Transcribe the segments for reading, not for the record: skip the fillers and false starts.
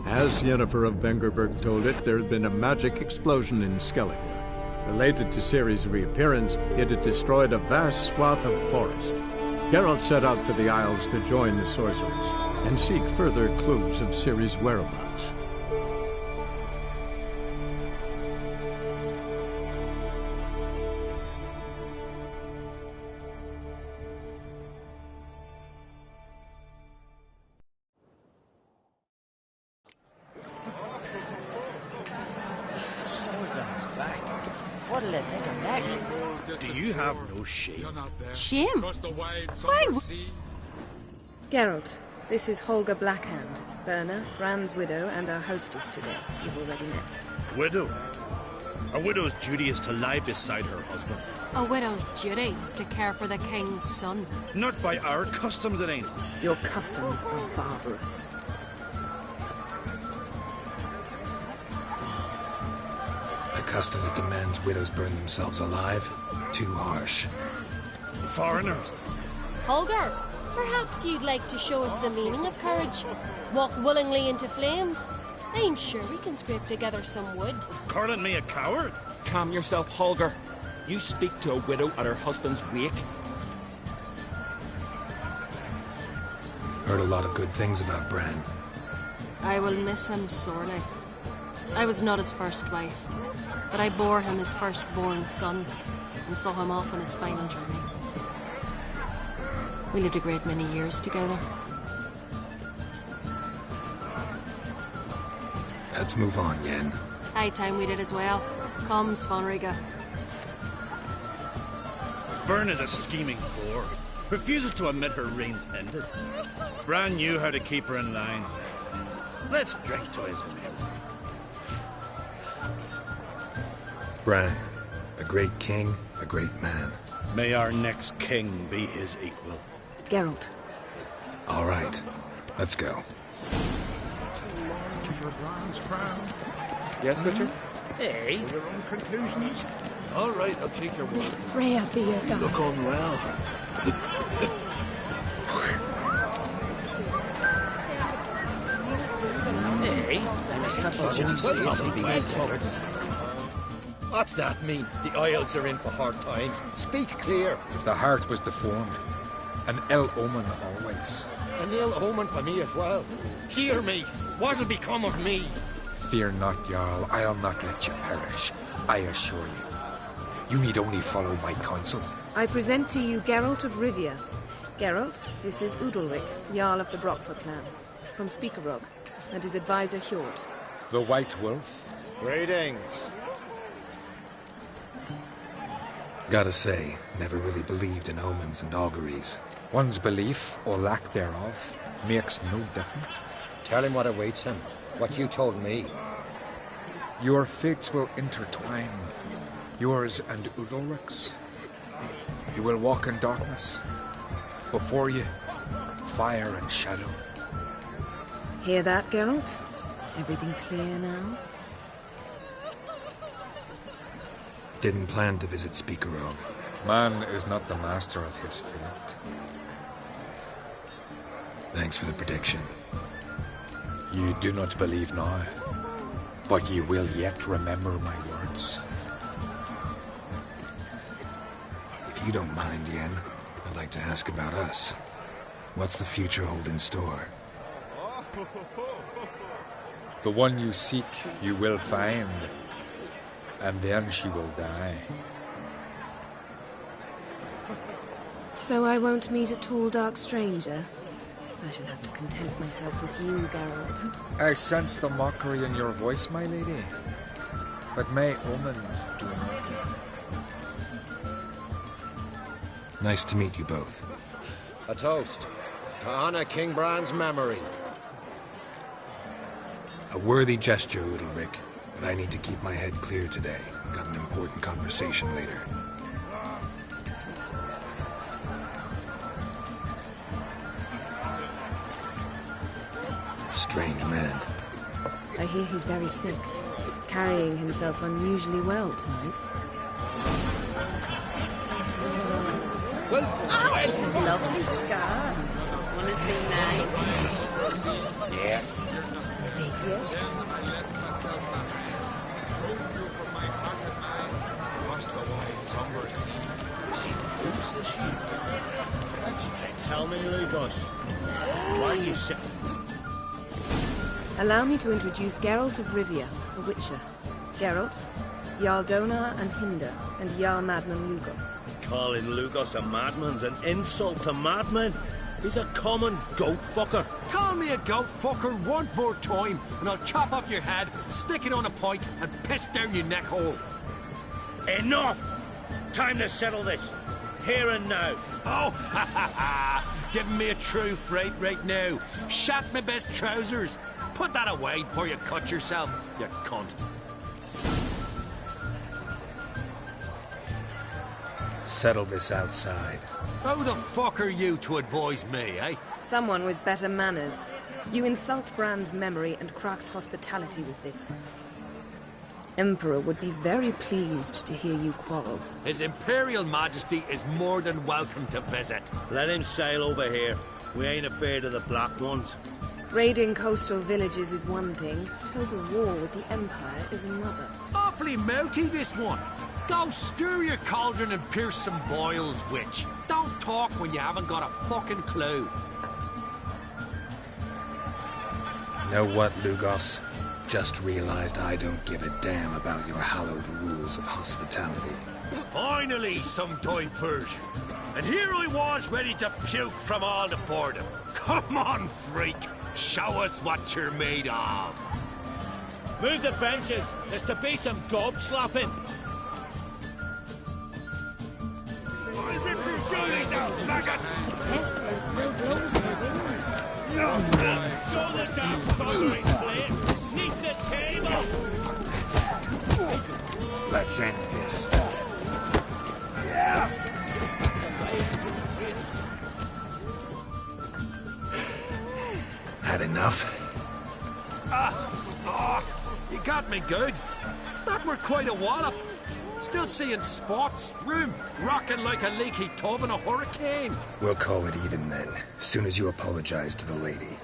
As Yennefer of Vengerberg told it, there had been a magic explosion in Skellige. Related to Ciri's reappearance, it had destroyed a vast swath of forest. Geralt set out for the Isles to join the sorcerers and seek further clues of Ciri's whereabouts. What'll they think of next? Do you have no shame? Shame? Why? Geralt, this is Holger Blackhand, Berna, Brand's widow, and our hostess today. You've already met. Widow? A widow's duty is to lie beside her husband. A widow's duty is to care for the king's son. Not by our customs, it ain't. Your customs are barbarous. A custom that demands widows burn themselves alive? Too harsh. Foreigners? Holger, perhaps you'd like to show us the meaning of courage? Walk willingly into flames? I'm sure we can scrape together some wood. Calling me a coward? Calm yourself, Holger. You speak to a widow at her husband's wake. Heard a lot of good things about Bran. I will miss him sorely. I was not his first wife, but I bore him his firstborn son and saw him off on his final journey. We lived a great many years together. Let's move on, Yen. High time we did as well. Come, Svanriga. Byrne is a scheming whore. Refuses to admit her reign's ended. Bran knew how to keep her in line. Let's drink to his memory. Bran, a great king, a great man. May our next king be his equal. Geralt. All right, let's go. Yes, Richard? Hey? Your own conclusions? All right, I'll take your word. Freya be your guide. Look unwell. Hey, I'm a subtle gem. What's that mean? The Isles are in for hard times. Speak clear. The heart was deformed. An ill omen always. An ill omen for me as well. Hear me. What'll become of me? Fear not, Jarl. I'll not let you perish. I assure you. You need only follow my counsel. I present to you Geralt of Rivia. Geralt, this is Udalric, Jarl of the Brockford clan, from Speakerog, and his advisor Hjort. The White Wolf. Greetings. Gotta say, never really believed in omens and auguries. One's belief, or lack thereof, makes no difference. Tell him what awaits him. What you told me. Your fates will intertwine. Yours and Udalric's. You will walk in darkness. Before you, fire and shadow. Hear that, Geralt? Everything clear now? Didn't plan to visit Speakerog. Man is not the master of his fate. Thanks for the prediction. You do not believe now, but you will yet remember my words. If you don't mind, Yen, I'd like to ask about us. What's the future hold in store? The one you seek, you will find. And then she will die. So I won't meet a tall, dark stranger? I shall have to content myself with you, Geralt. I sense the mockery in your voice, my lady. But my omens do not. Nice to meet you both. A toast. To honor King Bran's memory. A worthy gesture, Udalric. But I need to keep my head clear today. Got an important conversation later. Strange man. I hear he's very sick, carrying himself unusually well tonight. Lovely scar. Wanna see nine? Yes. Yes? Tell me, Lugos, why are you sitting? Allow me to introduce Geralt of Rivia, a Witcher. Geralt, Jarl Donar and Hinder, and Jarl Madman Lugos. Calling Lugos a madman's an insult to madmen. He's a common goat fucker. Call me a goat fucker one more time, and I'll chop off your head, stick it on a pike, and piss down your neck hole. Enough! Time to settle this. Here and now. Oh, ha ha ha! Giving me a true fright right now. Shat my best trousers. Put that away before you cut yourself, you cunt. Settle this outside. Who the fuck are you to advise me, eh? Someone with better manners. You insult Bran's memory and Krak's hospitality with this. Emperor would be very pleased to hear you quarrel. His Imperial Majesty is more than welcome to visit. Let him sail over here. We ain't afraid of the Black Ones. Raiding coastal villages is one thing. Total war with the Empire is another. Awfully mouty, this one. Go stir your cauldron and pierce some boils, witch. Don't talk when you haven't got a fucking clue. Know what, Lugos? Just realized I don't give a damn about your hallowed rules of hospitality. Finally, some diversion. And here I was ready to puke from all the boredom. Come on, freak. Show us what you're made of. Move the benches. There's to be some gob slapping. Pestilence still blows in the winds. Show the damn fuckery's place. Sneak the table. Let's end this. Had enough? You got me good. That were quite a wallop. Still seeing spots, room, rocking like a leaky tub in a hurricane. We'll call it even then, soon as you apologize to the lady.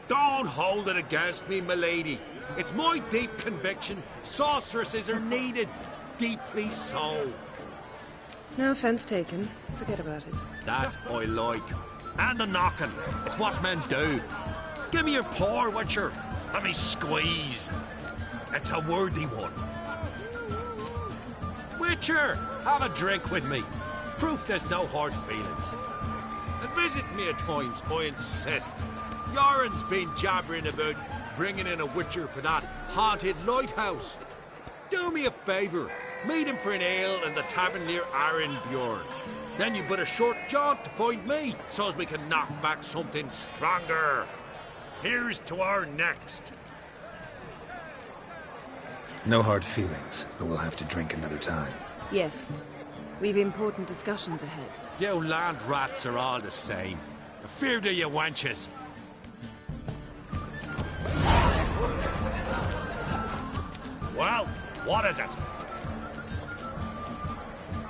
Don't hold it against me, milady. It's my deep conviction sorceresses are needed. Deeply so. No offense taken. Forget about it. That I like. And the knocking. It's what men do. Give me your paw, Witcher. Let me squeeze. It's a worthy one. Witcher, have a drink with me. Proof there's no hard feelings. And visit me at times, I insist. Yoren's been jabbering about bringing in a Witcher for that haunted lighthouse. Do me a favour. Meet him for an ale in the tavern near Arenbjorn. Then you but a short jaunt to find me, so as we can knock back something stronger. Here's to our next. No hard feelings, but we'll have to drink another time. Yes. We've important discussions ahead. You land rats are all the same. Feared of you wenches. Well, what is it?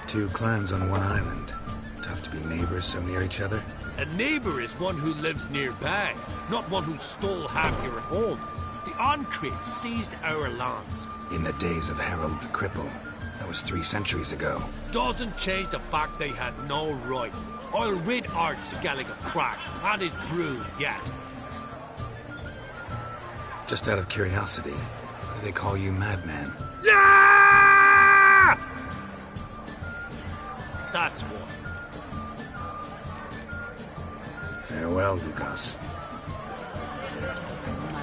Two clans on one island. Tough to be neighbors so near each other. A neighbour is one who lives nearby, not one who stole half your home. The Oncrete seized our lands. In the days of Harold the Cripple. That was 3 centuries ago. Doesn't change the fact they had no right. I'll rid Art Skellig of Krak and his brood yet. Just out of curiosity, why do they call you Madman? Yeah! That's one. Farewell, Lugos.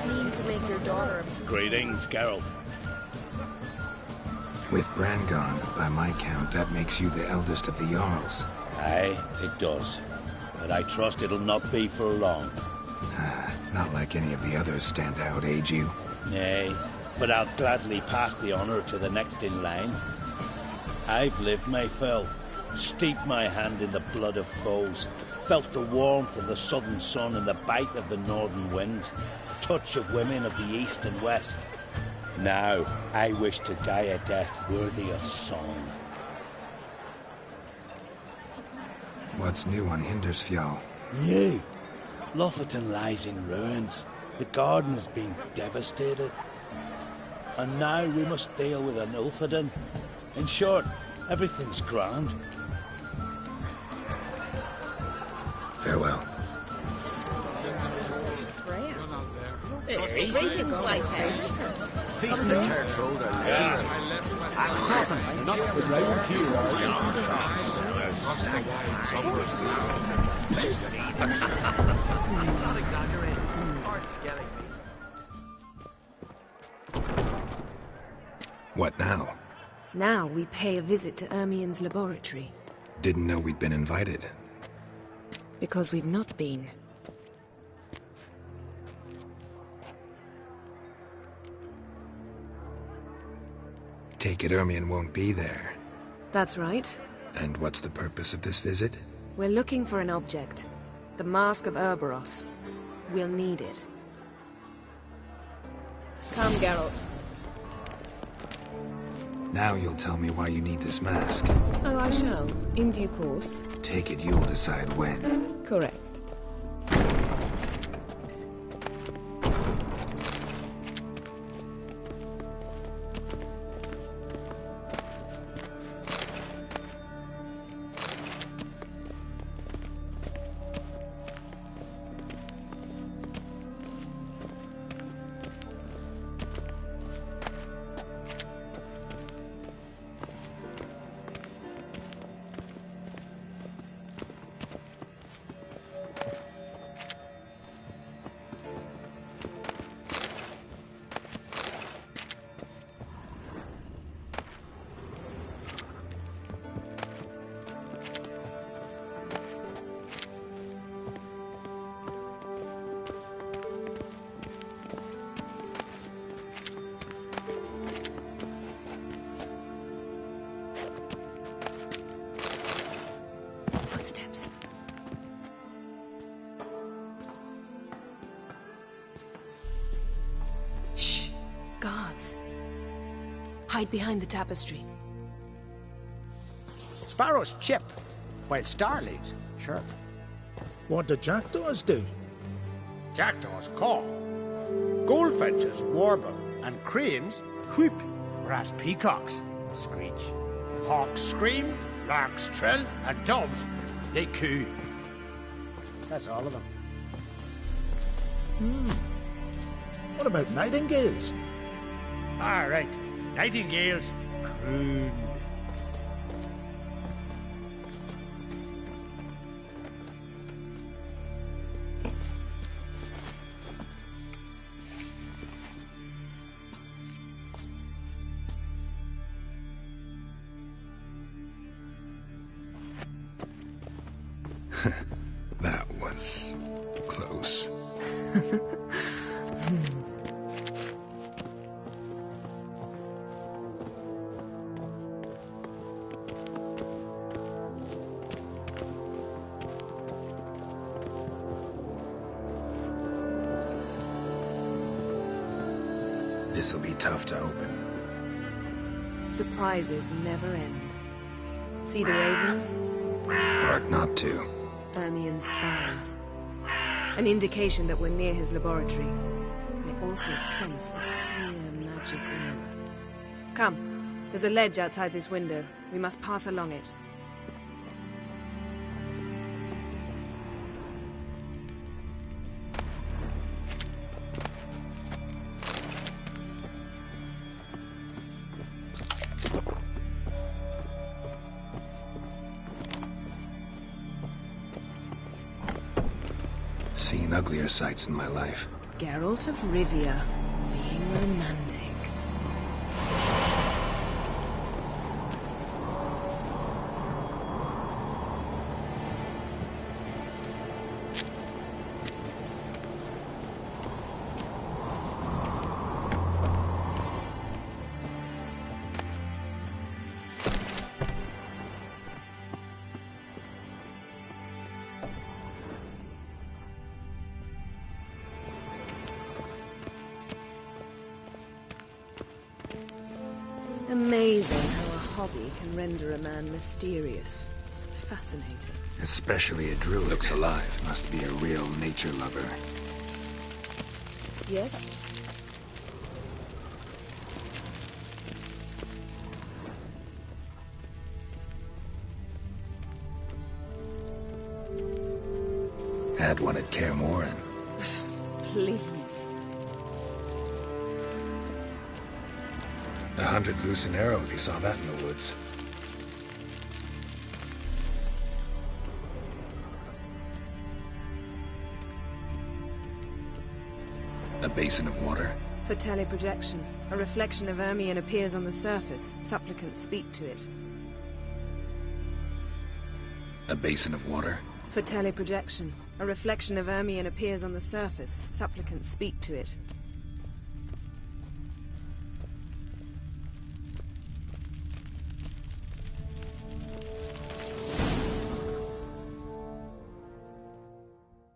Mean to make your daughter. Greetings, Geralt. With Bran gone, by my count, that makes you the eldest of the Jarls. Aye, it does. But I trust it'll not be for long. Not like any of the others stand out, age you? Nay, but I'll gladly pass the honour to the next in line. I've lived my fill, steeped my hand in the blood of foes, felt the warmth of the southern sun and the bite of the northern winds, the touch of women of the east and west. Now, I wish to die a death worthy of song. What's new on Hindersfjall? New. Lofferton lies in ruins. The garden has been devastated. And now we must deal with an Ilfrdan. In short, everything's grand. Farewell. Greetings, White House. Feast the Cartrold are legendary. Axe tossing, not the round Let's not exaggerate. Hard skelling. What now? Now we pay a visit to Ermien's laboratory. Didn't know we'd been invited. Because we've not been. Take it Ermien won't be there. That's right. And what's the purpose of this visit? We're looking for an object. The Mask of Urboros. We'll need it. Come, Geralt. Now you'll tell me why you need this mask. Oh, I shall. In due course. Take it you'll decide when. Correct. Footsteps. Shh. Guards. Hide behind the tapestry. Sparrows chip, while starlings chirp. What do jackdaws do? Jackdaws caw. Goldfinches warble, and cranes whoop, whereas peacocks screech. Hawks scream, larks trill, and doves, they coo. That's all of them. What about nightingales? Ah, right. Nightingales croon. That was close. This'll be tough to open. Surprises never end. See the ravens? Hard not to. Ermien's spies. An indication that we're near his laboratory. I also sense a clear magic aura. Come, there's a ledge outside this window. We must pass along it. Seen uglier sights in my life. Geralt of Rivia, being romantic. Amazing how a hobby can render a man mysterious. Fascinating. Especially a druid. Looks alive. Must be a real nature lover. Yes? Had one at Kaer Morhen. Please. 100 loose an arrow if you saw that in the woods. A basin of water. For teleprojection. A reflection of Ermion appears on the surface. Supplicants speak to it. A basin of water. For teleprojection. A reflection of Ermion appears on the surface. Supplicants speak to it.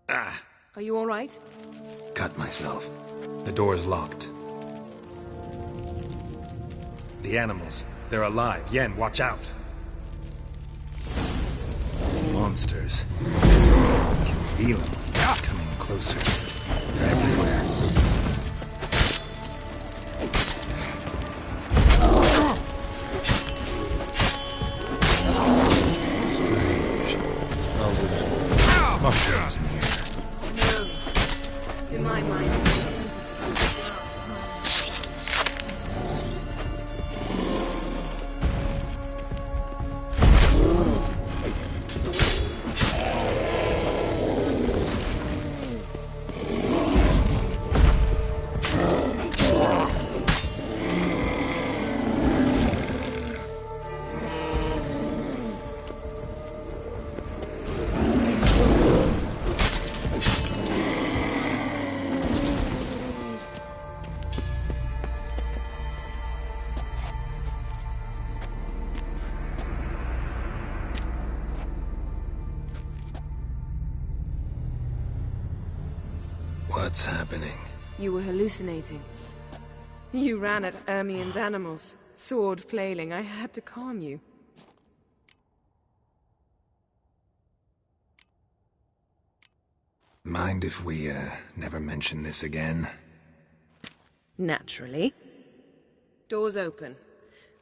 Ah! Are you all right? Cut myself. The door's locked. The animals. They're alive. Yen, watch out! Monsters. I can feel them. Coming closer. They're everywhere. Strange. Smells of mushrooms in here. No. To my mind, it's a sense of something outside. What's happening? You were hallucinating. You ran at Ermion's animals, sword flailing. I had to calm you. Mind if we, never mention this again? Naturally. Doors open.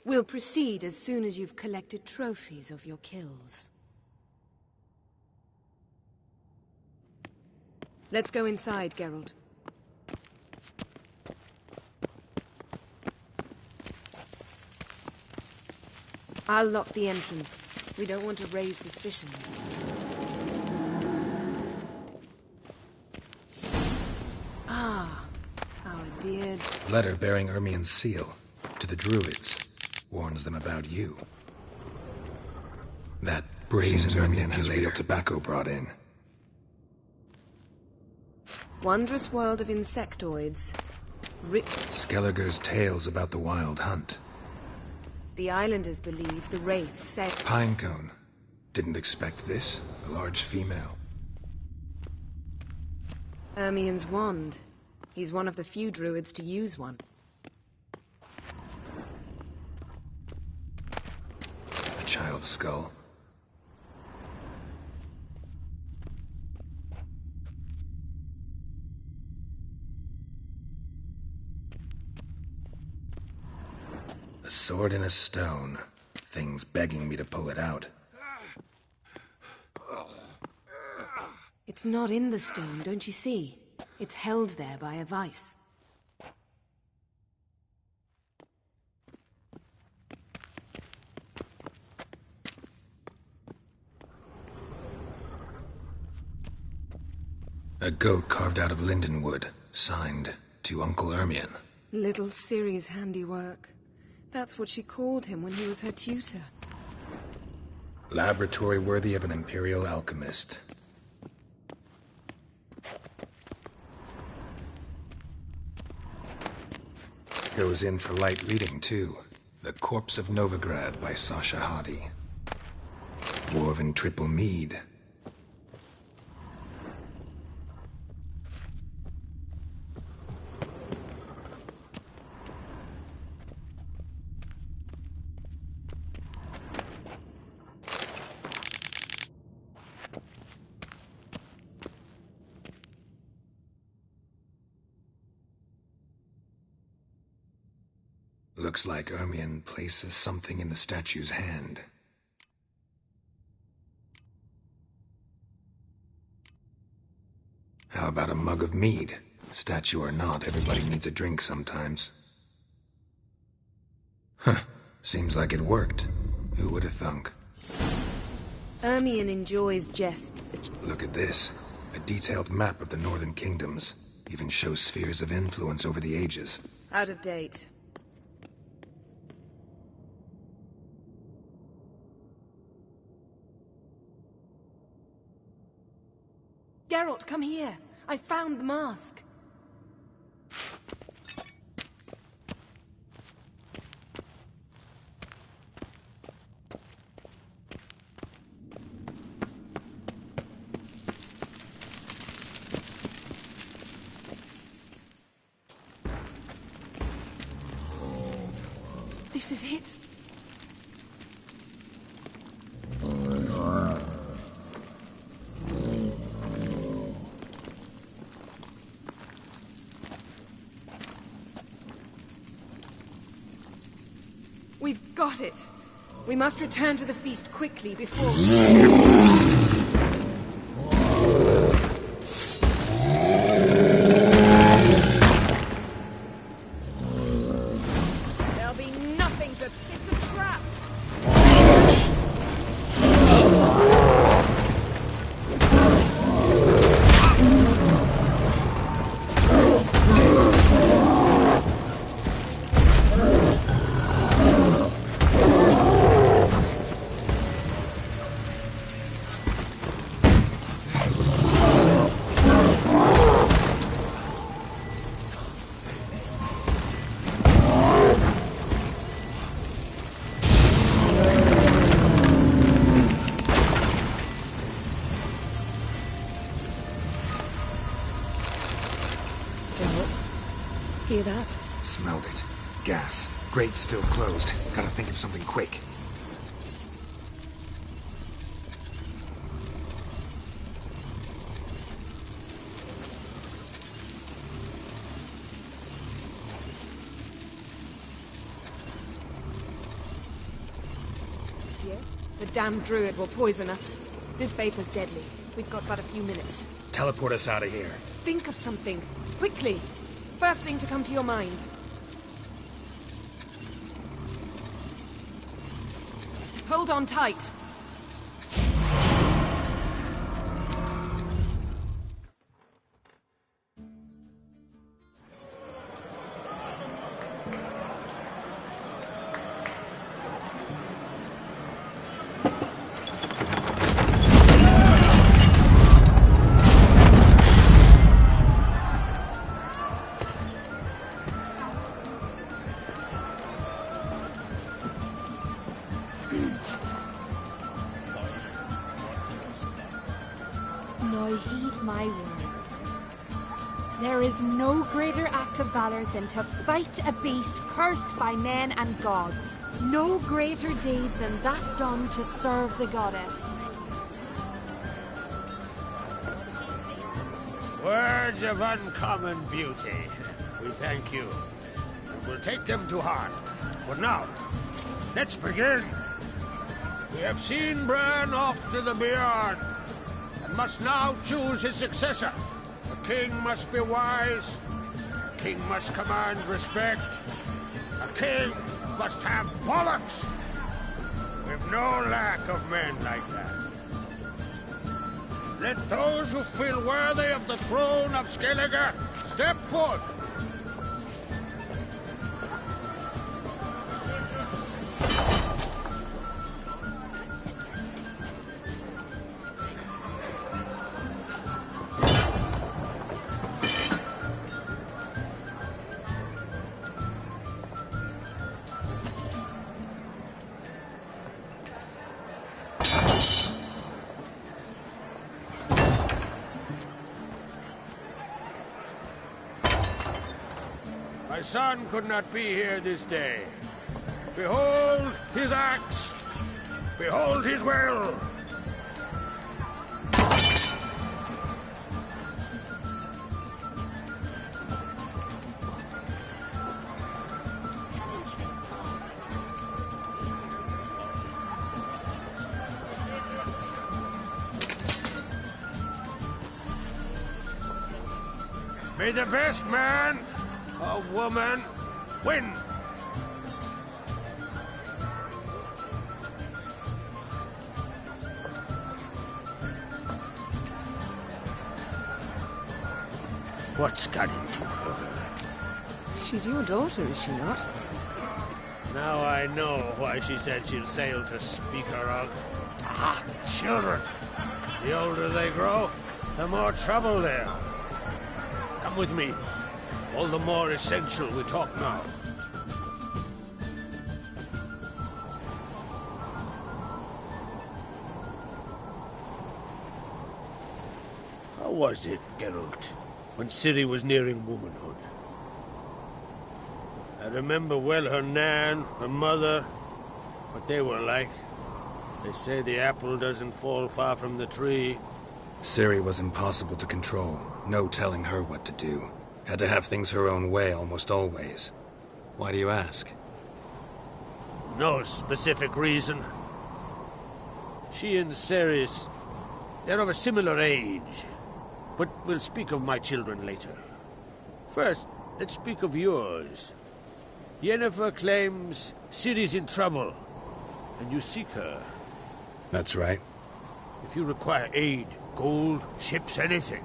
We'll proceed as soon as you've collected trophies of your kills. Let's go inside, Geralt. I'll lock the entrance. We don't want to raise suspicions. Ah, our dear... Letter bearing Ermion's seal. To the druids. Warns them about you. That brazen Ermion has real tobacco brought in. Wondrous world of insectoids. Skelliger's tales about the wild hunt. The islanders believe the wraiths said... Pinecone. Didn't expect this. A large female. Ermion's wand. He's one of the few druids to use one. A child's skull. A sword in a stone. Things begging me to pull it out. It's not in the stone, don't you see? It's held there by a vice. A goat carved out of linden wood, signed to Uncle Ermion. Little Ciri's handiwork. That's what she called him when he was her tutor. Laboratory worthy of an imperial alchemist. Goes in for light reading, too. The Corpse of Novigrad by Sasha Hadi. Dwarven triple mead. Looks like Ermion places something in the statue's hand. How about a mug of mead? Statue or not, everybody needs a drink sometimes. Huh. Seems like it worked. Who would have thunk? Ermion enjoys jests. Look at this. A detailed map of the Northern Kingdoms. Even shows spheres of influence over the ages. Out of date. Geralt, come here. I found the mask. This is it. We've got it. We must return to the feast quickly before There'll be nothing to... It's a trap! Hear that? Smelled it. Gas. Grate's still closed. Gotta think of something quick. Yes? The damned druid will poison us. This vapor's deadly. We've got but a few minutes. Teleport us out of here. Think of something. Quickly. First thing to come to your mind. Hold on tight. Now heed my words. There is no greater act of valor than to fight a beast cursed by men and gods. No greater deed than that done to serve the goddess. Words of uncommon beauty. We thank you. We'll take them to heart. But now, let's begin. We have seen Bran off to the Beyond, and must now choose his successor. A king must be wise. A king must command respect. A king must have bollocks. We've no lack of men like that. Let those who feel worthy of the throne of Skellige step forth. My son could not be here this day. Behold his axe! Behold his will! May the best man or woman win. What's got into her? She's your daughter, is she not? Now I know why she said she'll sail to speak her of. Ah, children. The older they grow, the more trouble they are. Come with me. All the more essential we talk now. How was it, Geralt, when Ciri was nearing womanhood? I remember well her nan, her mother, what they were like. They say the apple doesn't fall far from the tree. Ciri was impossible to control. No telling her what to do. Had to have things her own way almost always. Why do you ask? No specific reason. She and Ceres, they're of a similar age. But we'll speak of my children later. First, let's speak of yours. Yennefer claims Ciri's in trouble, and you seek her. That's right. If you require aid, gold, ships, anything,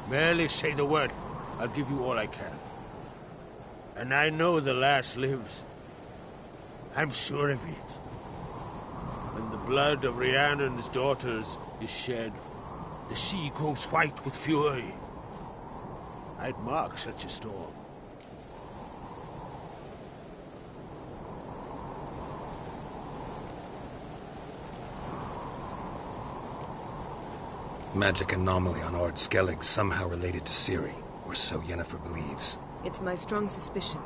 merely say the word. I'll give you all I can. And I know the lass lives. I'm sure of it. When the blood of Rhiannon's daughters is shed, the sea grows white with fury. I'd mark such a storm. Magic anomaly on Ard Skellig somehow related to Ciri, or so Yennefer believes. It's my strong suspicion,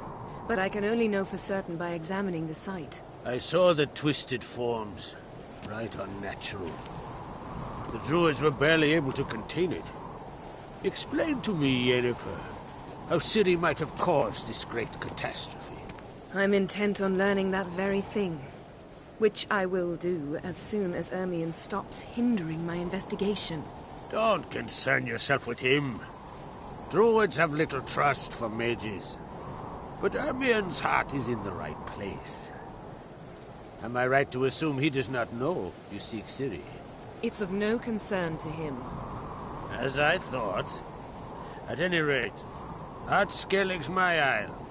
but I can only know for certain by examining the site. I saw the twisted forms, right unnatural. The druids were barely able to contain it. Explain to me, Yennefer, how Ciri might have caused this great catastrophe. I'm intent on learning that very thing, which I will do as soon as Ermion stops hindering my investigation. Don't concern yourself with him. Druids have little trust for mages. But Ermion's heart is in the right place. Am I right to assume he does not know you seek Ciri? It's of no concern to him. As I thought. At any rate, Ard Skellig's my isle.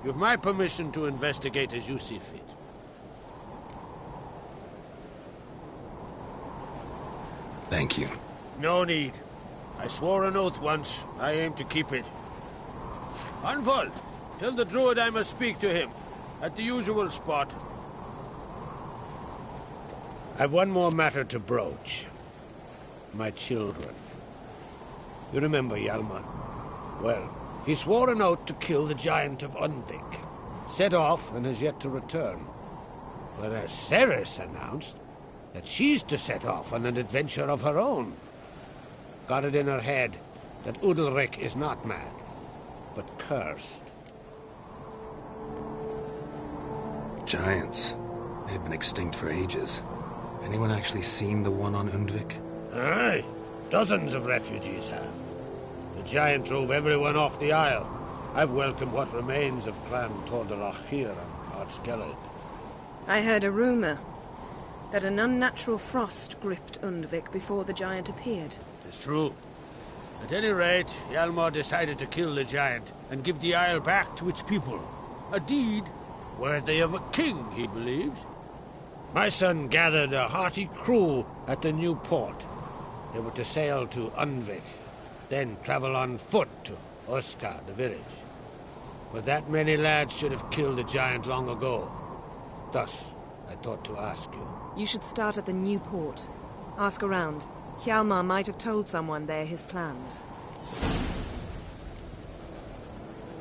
You've my permission to investigate as you see fit. Thank you. No need. I swore an oath once. I aim to keep it. Anvald, tell the druid I must speak to him. At the usual spot. I've one more matter to broach. My children. You remember Hjalmar? Well, he swore an oath to kill the giant of Undvik. Set off and has yet to return. Whereas Ceres announced that she's to set off on an adventure of her own. Got it in her head that Udalric is not mad, but cursed. Giants. They've been extinct for ages. Anyone actually seen the one on Undvik? Aye. Dozens of refugees have. The giant drove everyone off the isle. I've welcomed what remains of Clan Tordarachir and Ard Skellig. I heard a rumor that an unnatural frost gripped Undvik before the giant appeared. It's true. At any rate, Hjalmar decided to kill the giant and give the isle back to its people. A deed worthy of a king, he believes. My son gathered a hearty crew at the new port. They were to sail to Undvik, then travel on foot to Oskar, the village. But that many lads should have killed the giant long ago. Thus, I thought to ask you. You should start at the new port. Ask around. Hjalmar might have told someone there his plans.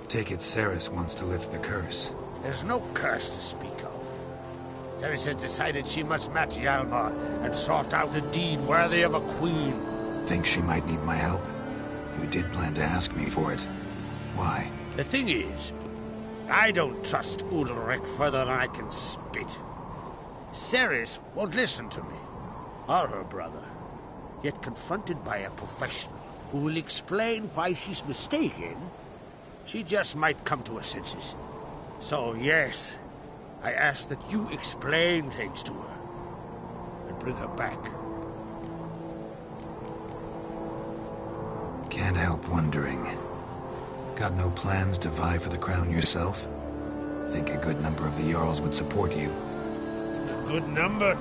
Take it Ceres wants to lift the curse. There's no curse to speak of. Ceres has decided she must match Hjalmar and sort out a deed worthy of a queen. Think she might need my help? You did plan to ask me for it. Why? The thing is, I don't trust Udalric further than I can spit. Ceres won't listen to me, or her brother. Yet confronted by a professional, who will explain why she's mistaken, she just might come to her senses. So, yes, I ask that you explain things to her and bring her back. Can't help wondering. Got no plans to vie for the crown yourself? Think a good number of the Jarls would support you. A good number?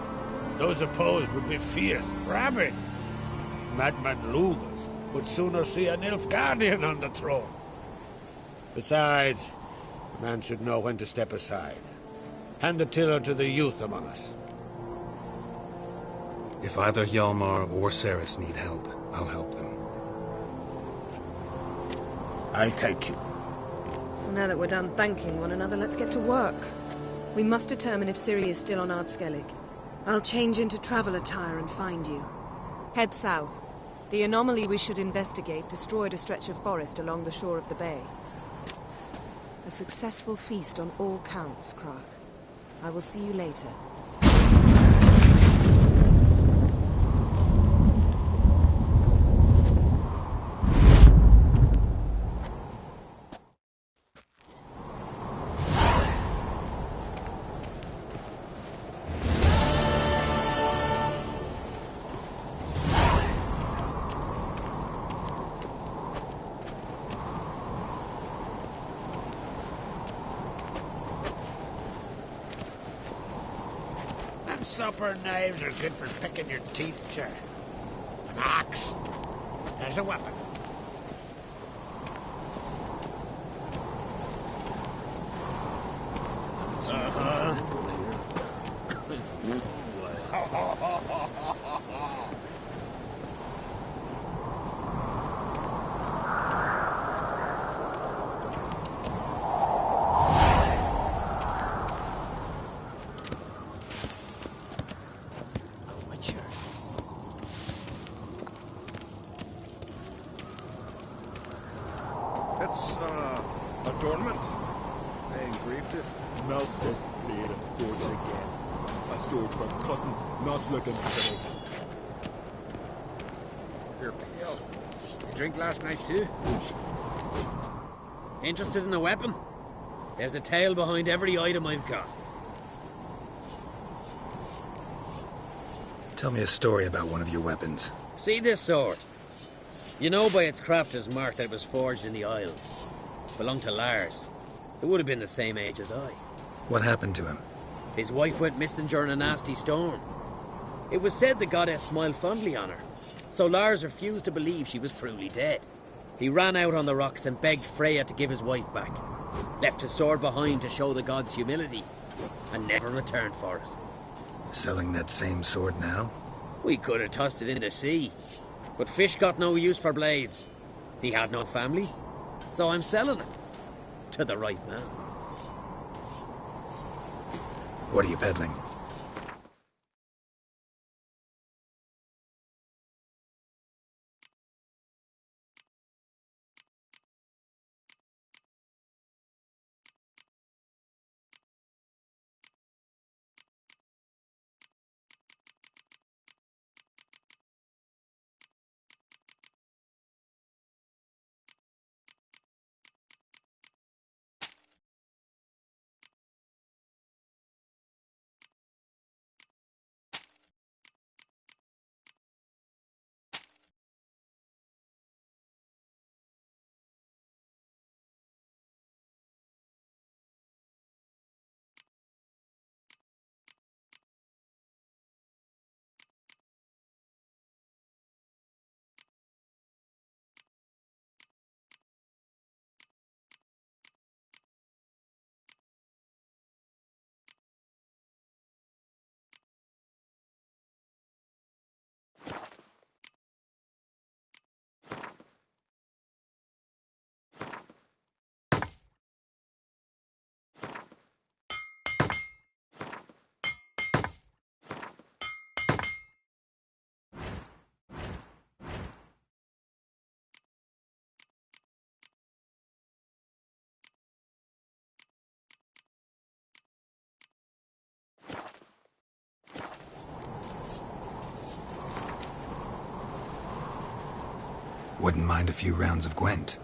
Those opposed would be fierce, rabid. Madman Lugas would sooner see an Nilfgaardian on the throne. Besides, a man should know when to step aside. Hand the tiller to the youth among us. If either Hjalmar or Ceres need help, I'll help them. I thank you. Well, now that we're done thanking one another, let's get to work. We must determine if Ciri is still on Ardskellig. I'll change into travel attire and find you. Head south. The anomaly we should investigate destroyed a stretch of forest along the shore of the bay. A successful feast on all counts, Krach. I will see you later. Supper knives are good for picking your teeth, sure. An axe. There's a weapon. It's, adornment. I engraved it. Melt this blade and do it again. A sword for cutting, not looking for it. You're pale. You drink last night too? Interested in a weapon? There's a tale behind every item I've got. Tell me a story about one of your weapons. See this sword? You know by its crafter's mark that it was forged in the Isles. Belonged to Lars. It would have been the same age as I. What happened to him? His wife went missing during a nasty storm. It was said the goddess smiled fondly on her, so Lars refused to believe she was truly dead. He ran out on the rocks and begged Freya to give his wife back. Left his sword behind to show the god's humility, and never returned for it. Selling that same sword now? We could have tossed it in the sea, but fish got no use for blades. He had no family, so I'm selling it. To the right man. What are you peddling? Wouldn't mind a few rounds of Gwent.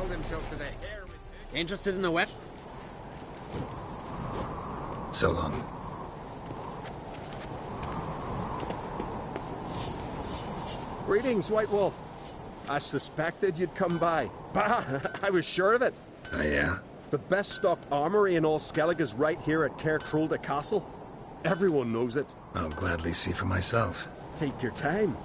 held himself today. Interested in a weapon? So long. Greetings, White Wolf. I suspected you'd come by. Bah! I was sure of it. Oh, yeah? The best stocked armory in all Skellig is right here at Caer Trolde Castle. Everyone knows it. I'll gladly see for myself. Take your time.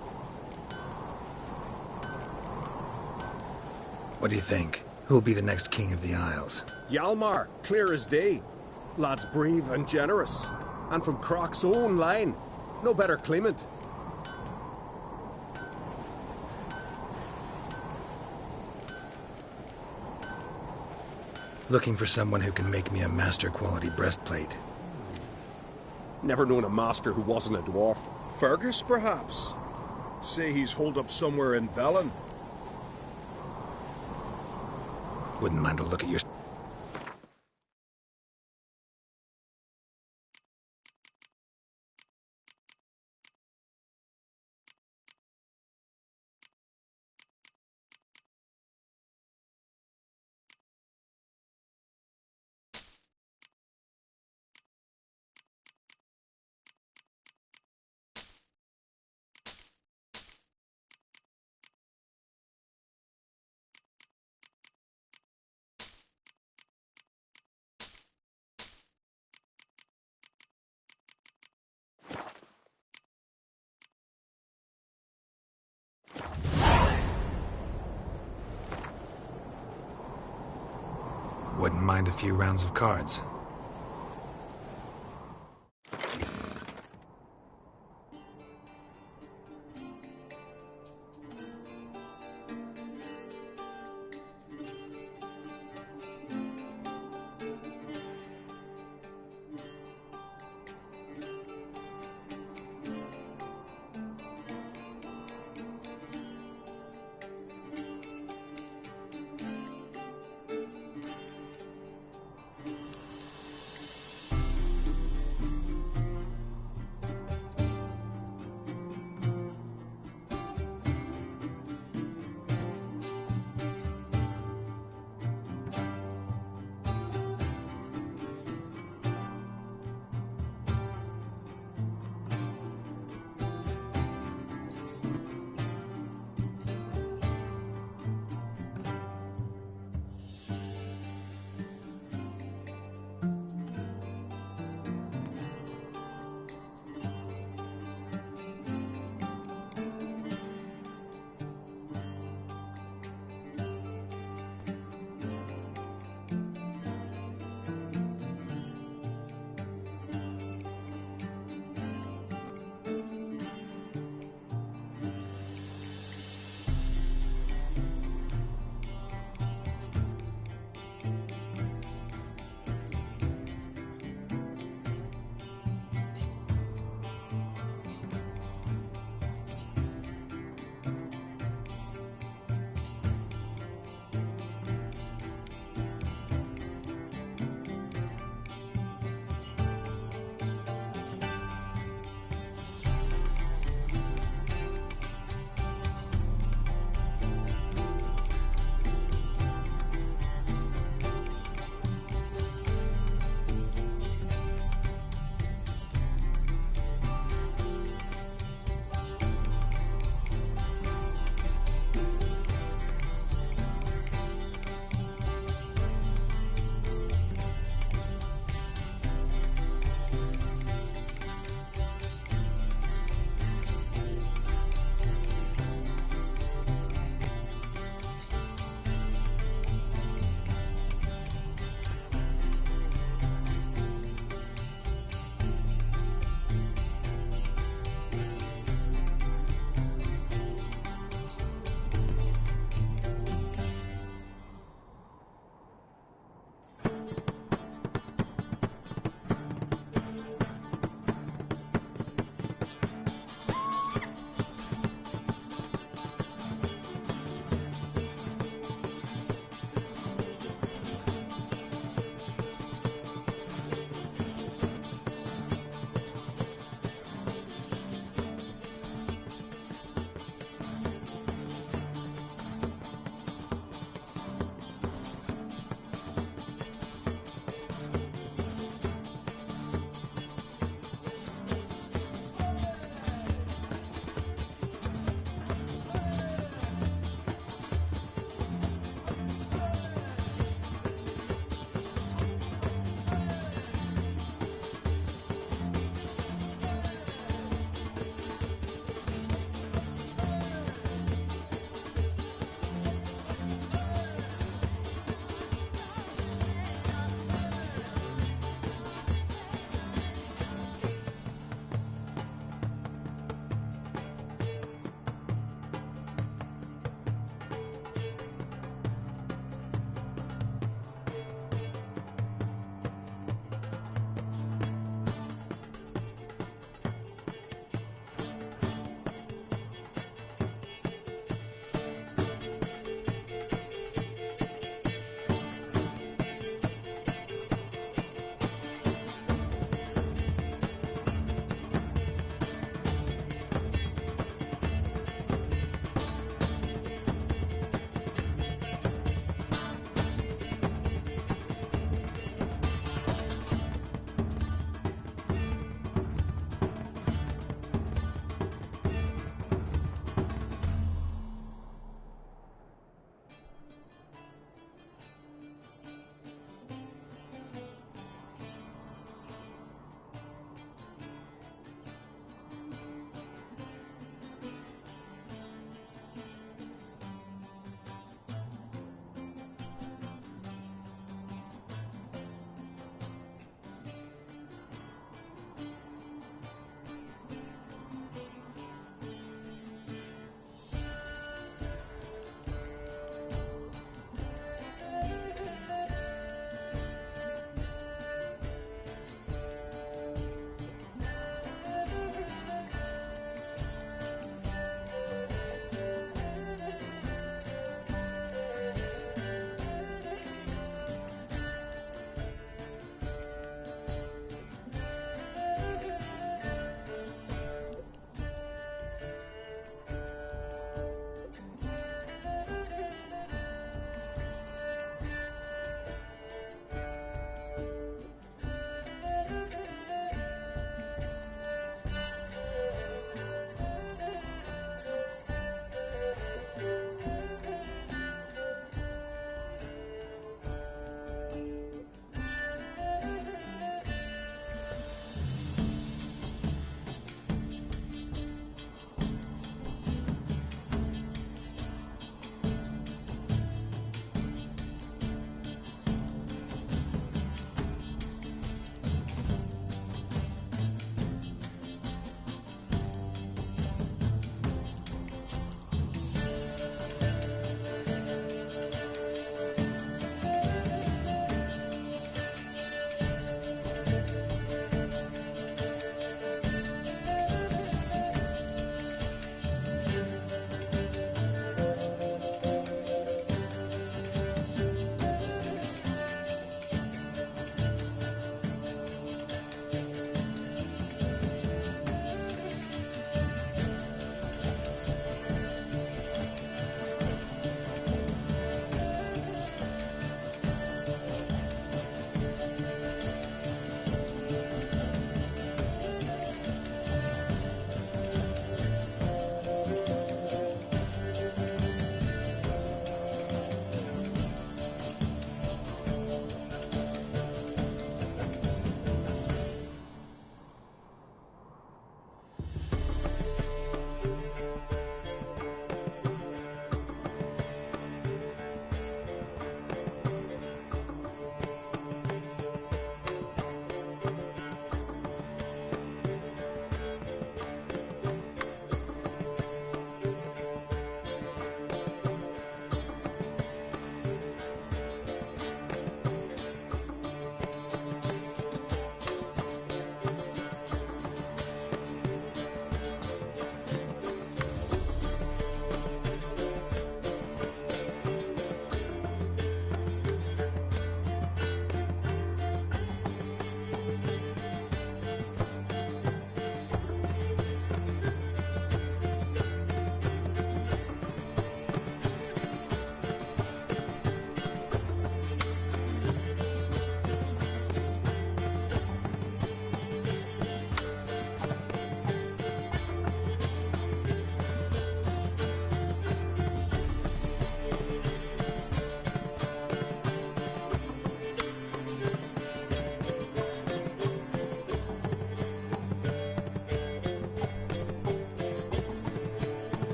What do you think? Who'll be the next king of the Isles? Hjalmar, clear as day. Lad's brave and generous. And from Croc's own line. No better claimant. Looking for someone who can make me a master-quality breastplate. Never known a master who wasn't a dwarf. Fergus, perhaps? Say he's holed up somewhere in Velen. Wouldn't mind a look at your... Wouldn't mind a few rounds of cards.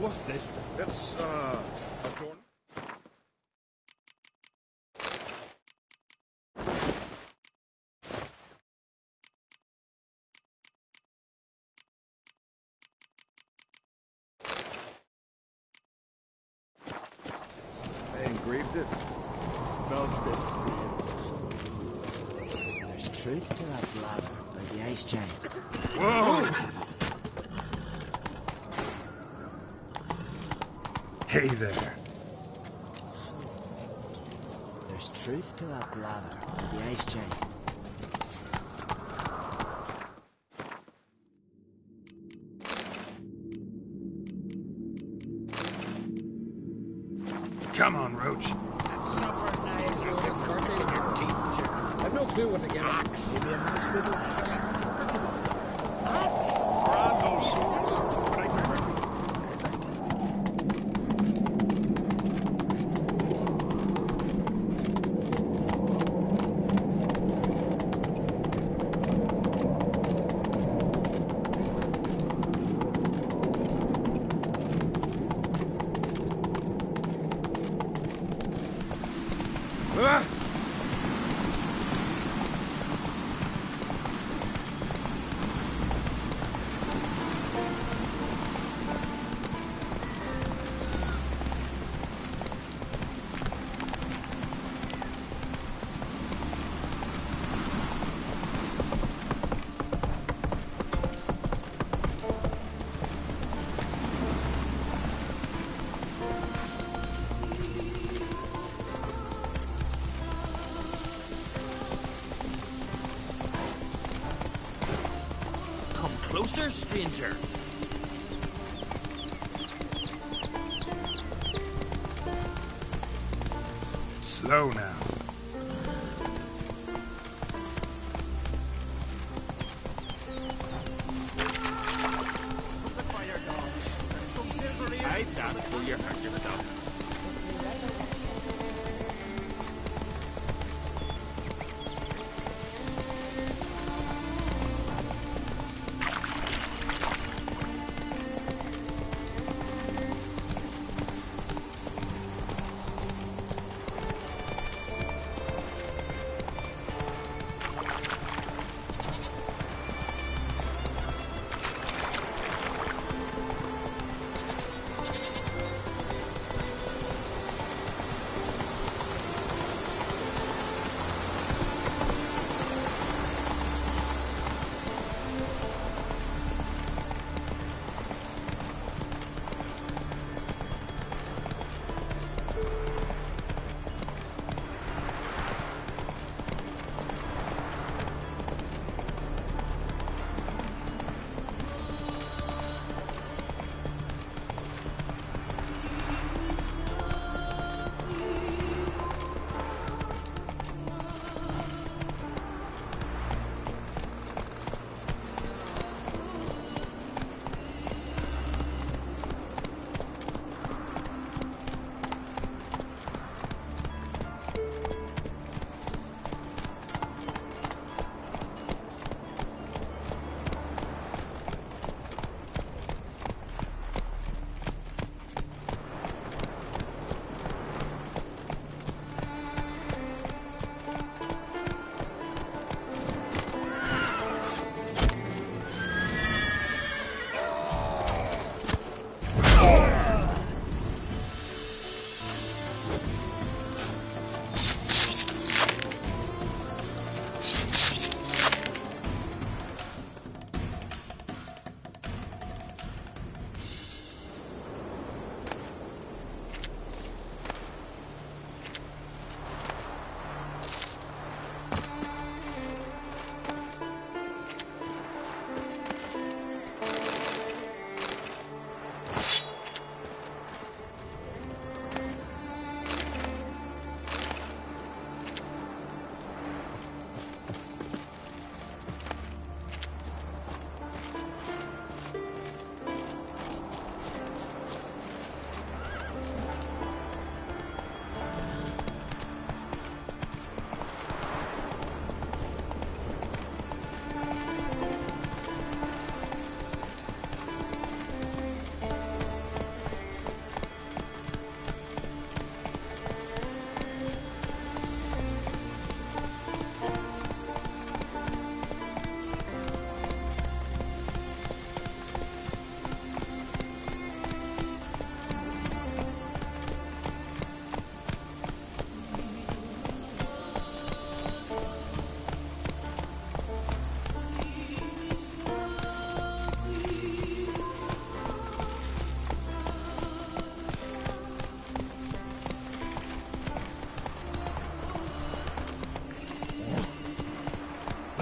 What's this? It's, a door. They engraved it. Not this. There's truth to that blather by the ice giant. Whoa! Hey there. There's truth to that blather by the ice giant. Come on, Roach. I've no clue what to get. Axe. Maybe a nice little axe. Brand those swords. Closer, stranger. Slow now. I doubt where you hurt yourself.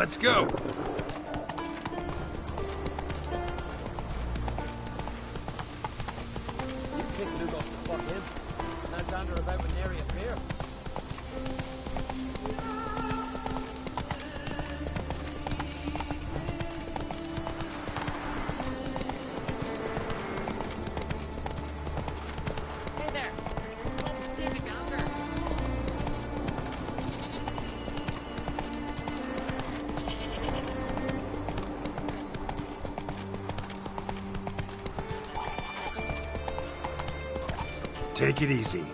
Let's go. You kick Lugos to fuck him. Now dander about when Neri appear. Hey there. Come, take a gander. Take it easy.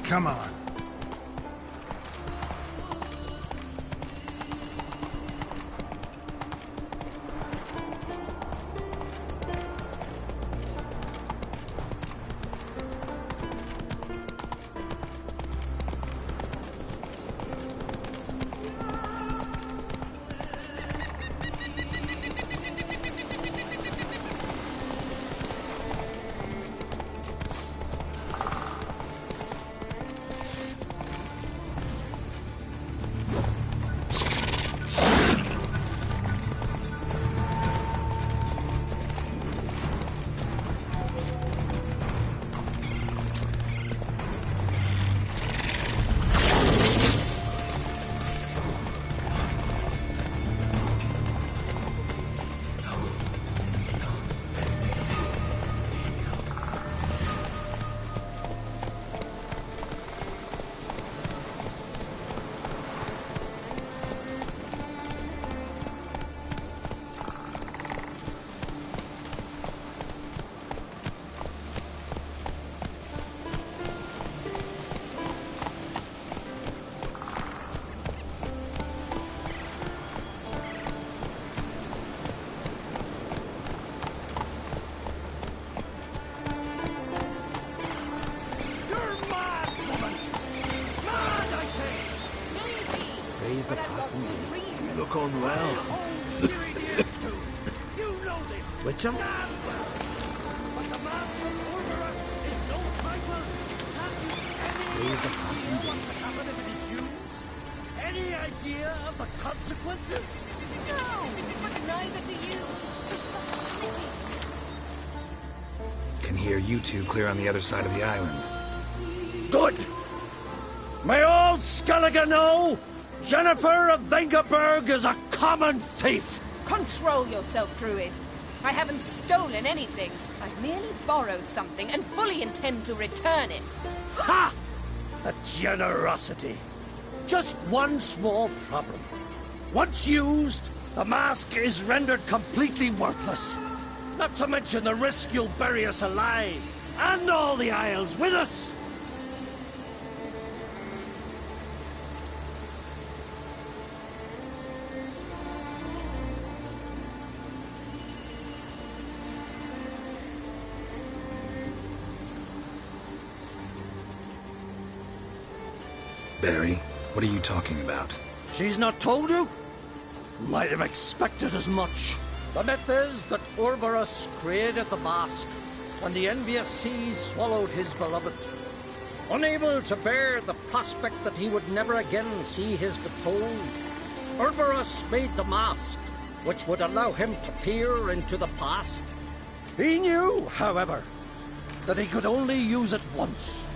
Come on. Raise the passenger. You look unwell. Which of? Raise the passenger. Any idea of the consequences? No, but neither do you. So stop panicking. Can hear you two clear on the other side of the island. Good! May all Skellige know Jennifer of Vengerberg is a common thief! Control yourself, Druid. I haven't stolen anything. I've merely borrowed something and fully intend to return it. Ha! The generosity. Just one small problem. Once used, the mask is rendered completely worthless. Not to mention the risk you'll bury us alive, and all the Isles with us. Barry, what are you talking about? She's not told you? Might have expected as much. The myth is that Ouroboros created the mask when the envious seas swallowed his beloved. Unable to bear the prospect that he would never again see his betrothed, Ouroboros made the mask, which would allow him to peer into the past. He knew, however, that he could only use it once.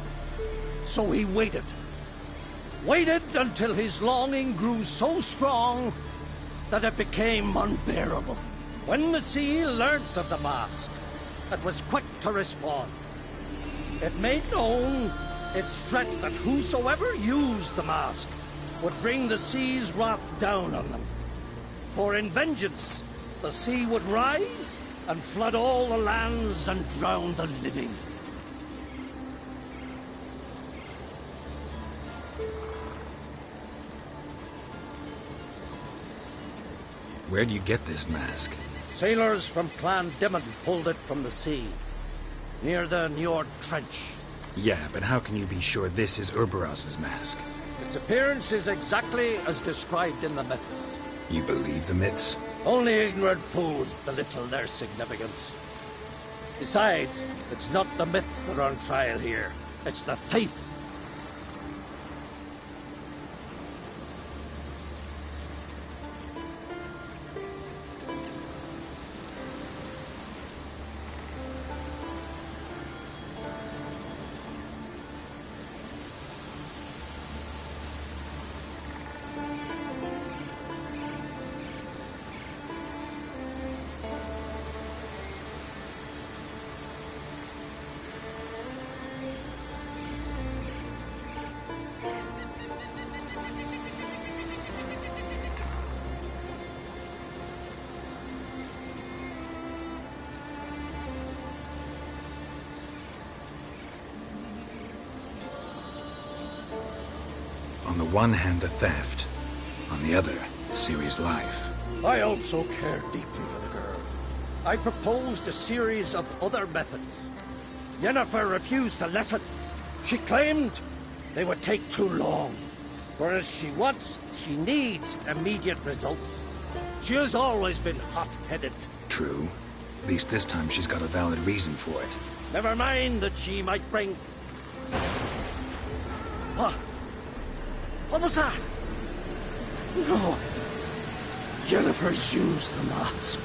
So he waited. Waited until his longing grew so strong that it became unbearable. When the sea learnt of the mask, it was quick to respond. It made known its threat that whosoever used the mask would bring the sea's wrath down on them. For in vengeance, the sea would rise and flood all the lands and drown the living. Where do you get this mask? Sailors from Clan Dimon pulled it from the sea, near the Njord Trench. Yeah, but how can you be sure this is Ouroboros' mask? Its appearance is exactly as described in the myths. You believe the myths? Only ignorant fools belittle their significance. Besides, it's not the myths that are on trial here. It's the thief. On the one hand, a theft. On the other, Ciri's life. I also care deeply for the girl. I proposed a series of other methods. Yennefer refused to listen. She claimed they would take too long. Whereas she needs immediate results. She has always been hot-headed. True. At least this time she's got a valid reason for it. Never mind that she might bring... What was that? No. Yennefer's used the mask.